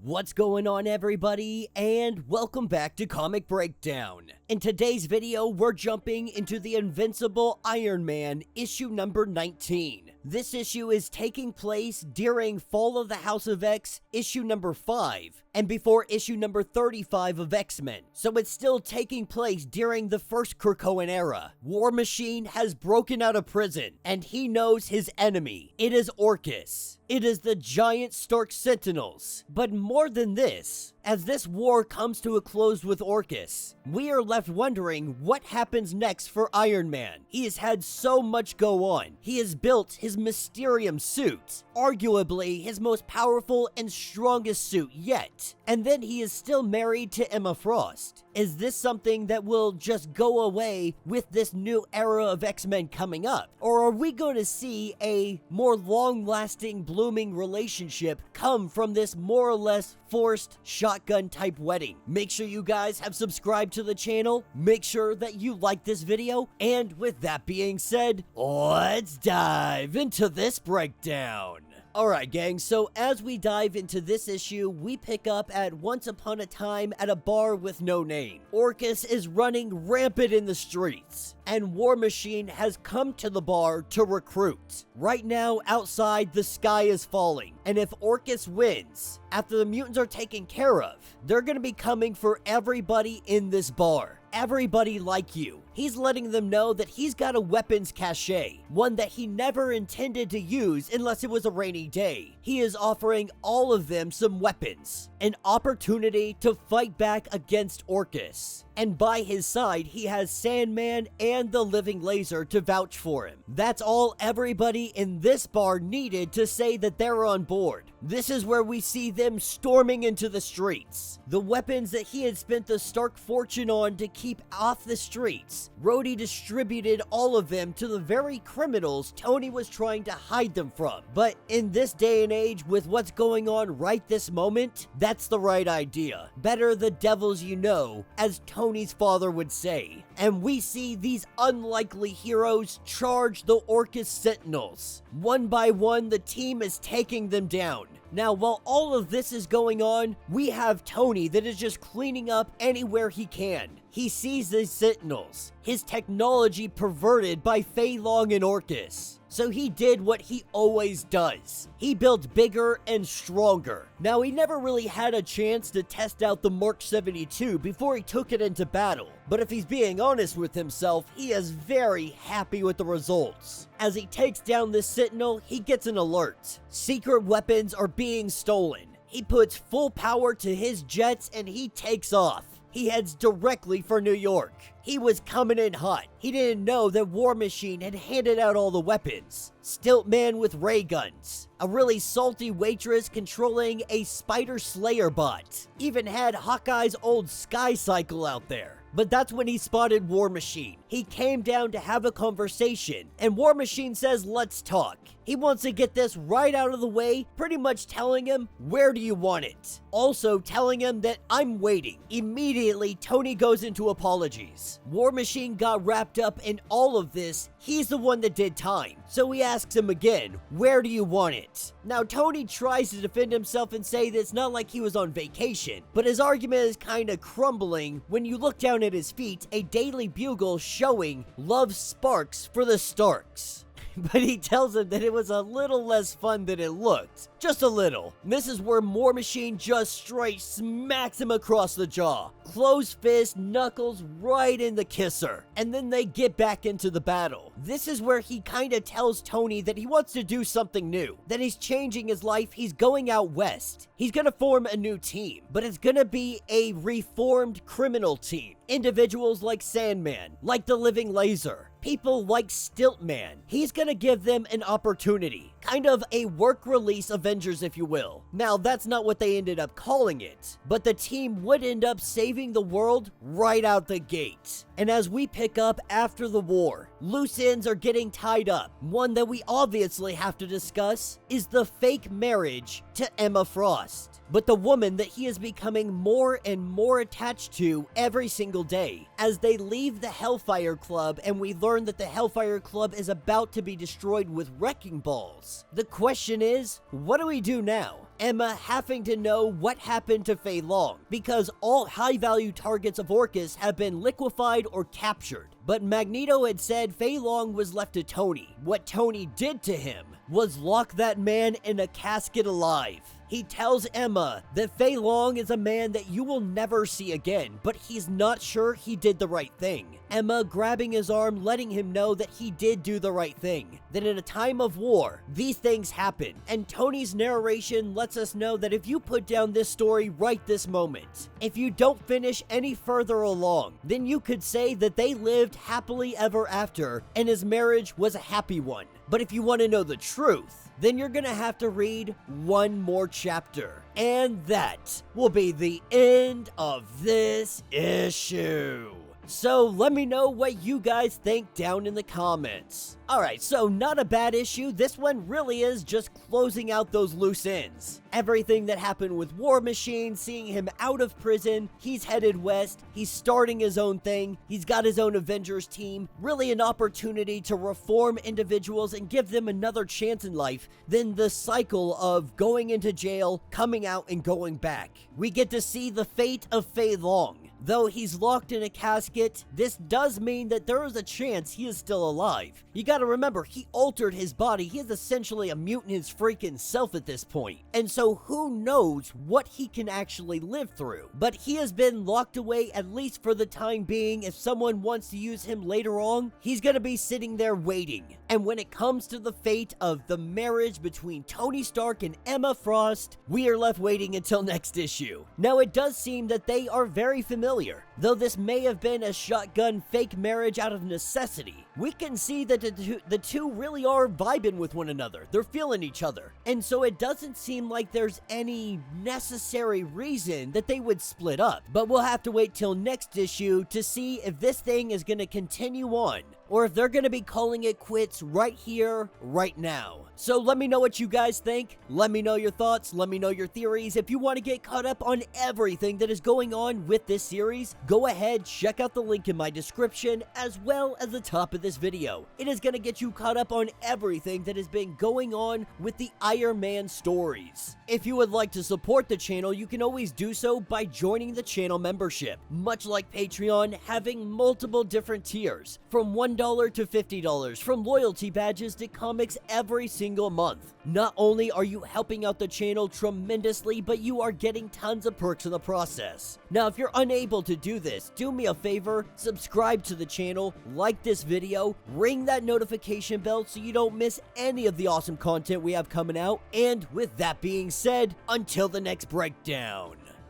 What's going on, everybody, and welcome back to Comic Breakdown. In today's video, we're jumping into the Invincible Iron Man issue number 19. This issue is taking place during Fall of the House of X issue number 5 and before issue number 35 of X-Men, so it's still taking place during the first Krakoan era. War Machine has broken out of prison, and he knows his enemy. It is Orcus. It is the giant Stark Sentinels. But more than this, as this war comes to a close with Orcus, we are left wondering what happens next for Iron Man. He has had so much go on. He has built his Mysterium suit, arguably his most powerful and strongest suit yet. And then he is still married to Emma Frost. Is this something that will just go away with this new era of X-Men coming up? Or are we going to see a more long-lasting, blooming relationship come from this more or less forced shotgun type wedding? Make sure you guys have subscribed to the channel, make sure that you like this video, and with that being said, let's dive into this breakdown. Alright gang, so as we dive into this issue, we pick up at Once Upon a Time at a bar with no name. Orcus is running rampant in the streets, and War Machine has come to the bar to recruit. Right now, outside, the sky is falling, and if Orcus wins, after the mutants are taken care of, they're gonna be coming for everybody in this bar. Everybody like you. He's letting them know that he's got a weapons cache, one that he never intended to use unless it was a rainy day. He is offering all of them some weapons, an opportunity to fight back against Orcus. And by his side, he has Sandman and the Living Laser to vouch for him. That's all everybody in this bar needed to say that they're on board. This is where we see them storming into the streets. The weapons that he had spent the Stark fortune on to keep off the streets, Rhodey distributed all of them to the very criminals Tony was trying to hide them from. But in this day and age, with what's going on right this moment, that's the right idea. Better the devils you know, as Tony's father would say. And we see these unlikely heroes charge the Orcus Sentinels. One by one, the team is taking them down. Now, while all of this is going on, we have Tony that is just cleaning up anywhere he can. He sees the Sentinels, his technology perverted by Feilong and Orcus. So he did what he always does. He built bigger and stronger. Now, he never really had a chance to test out the Mark 72 before he took it into battle. But if he's being honest with himself, he is very happy with the results. As he takes down this Sentinel, he gets an alert. Secret weapons are being stolen. He puts full power to his jets and he takes off. He heads directly for New York. He was coming in hot. He didn't know that War Machine had handed out all the weapons. Stilt Man with ray guns. A really salty waitress controlling a Spider Slayer bot. Even had Hawkeye's old Sky Cycle out there. But that's when he spotted War Machine. He came down to have a conversation, and War Machine says, let's talk. He wants to get this right out of the way, pretty much telling him, where do you want it? Also telling him that I'm waiting. Immediately, Tony goes into apologies. War Machine got wrapped up in all of this. He's the one that did time. So he asks him again, where do you want it? Now, Tony tries to defend himself and say that it's not like he was on vacation, but his argument is kind of crumbling when you look down at his feet, a Daily Bugle showing love sparks for the Starks. But he tells him that it was a little less fun than it looked. Just a little. This is where War Machine just straight smacks him across the jaw. Closed fist, knuckles right in the kisser. And then they get back into the battle. This is where he kind of tells Tony that he wants to do something new. That he's changing his life. He's going out west. He's gonna form a new team. But it's gonna be a reformed criminal team. Individuals like Sandman, like the Living Laser, people like Stilt Man. He's gonna give them an opportunity. Kind of a work release Avengers, if you will. Now, that's not what they ended up calling it, but the team would end up saving the world right out the gate. And as we pick up after the war, loose ends are getting tied up. One that we obviously have to discuss is the fake marriage to Emma Frost. but the woman that he is becoming more and more attached to every single day. As they leave the Hellfire Club and we learn that the Hellfire Club is about to be destroyed with wrecking balls. The question is, what do we do now? Emma having to know what happened to Feilong, because all high-value targets of Orcus have been liquefied or captured. But Magneto had said Feilong was left to Tony. What Tony did to him was lock that man in a casket alive. He tells Emma that Feilong is a man that you will never see again, but he's not sure he did the right thing. Emma grabbing his arm, letting him know that he did do the right thing. That in a time of war, these things happen. And Tony's narration lets us know that if you put down this story right this moment, if you don't finish any further along, then you could say that they lived happily ever after and his marriage was a happy one. But if you want to know the truth, then you're gonna have to read one more chapter. And that will be the end of this issue. So let me know what you guys think down in the comments. Alright, so not a bad issue. This one really is just closing out those loose ends. Everything that happened with War Machine, seeing him out of prison, he's headed west, he's starting his own thing, he's got his own Avengers team. Really an opportunity to reform individuals and give them another chance in life than the cycle of going into jail, coming out, and going back. We get to see the fate of Feilong. Though he's locked in a casket, this does mean that there is a chance he is still alive. You gotta remember, he altered his body. He is essentially a mutant his freaking self at this point. And so who knows what he can actually live through. But he has been locked away, at least for the time being. If someone wants to use him later on, he's gonna be sitting there waiting. And when it comes to the fate of the marriage between Tony Stark and Emma Frost, we are left waiting until next issue. Now, it does seem that they are very familiar. Though this may have been a shotgun fake marriage out of necessity, we can see that the two really are vibing with one another. They're feeling each other. And so it doesn't seem like there's any necessary reason that they would split up. But we'll have to wait till next issue to see if this thing is going to continue on, or if they're going to be calling it quits right here, right now. So let me know what you guys think. Let me know your thoughts. Let me know your theories. If you want to get caught up on everything that is going on with this series, go ahead, check out the link in my description as well as the top of this video. It is going to get you caught up on everything that has been going on with the Iron Man stories. If you would like to support the channel, you can always do so by joining the channel membership. Much like Patreon, having multiple different tiers, from $1 to $50, from loyalty badges to comics every single month. Not only are you helping out the channel tremendously, but you are getting tons of perks in the process. Now, if you're unable to do this, do me a favor, subscribe to the channel, like this video, ring that notification bell so you don't miss any of the awesome content we have coming out. And with that being said, until the next breakdown.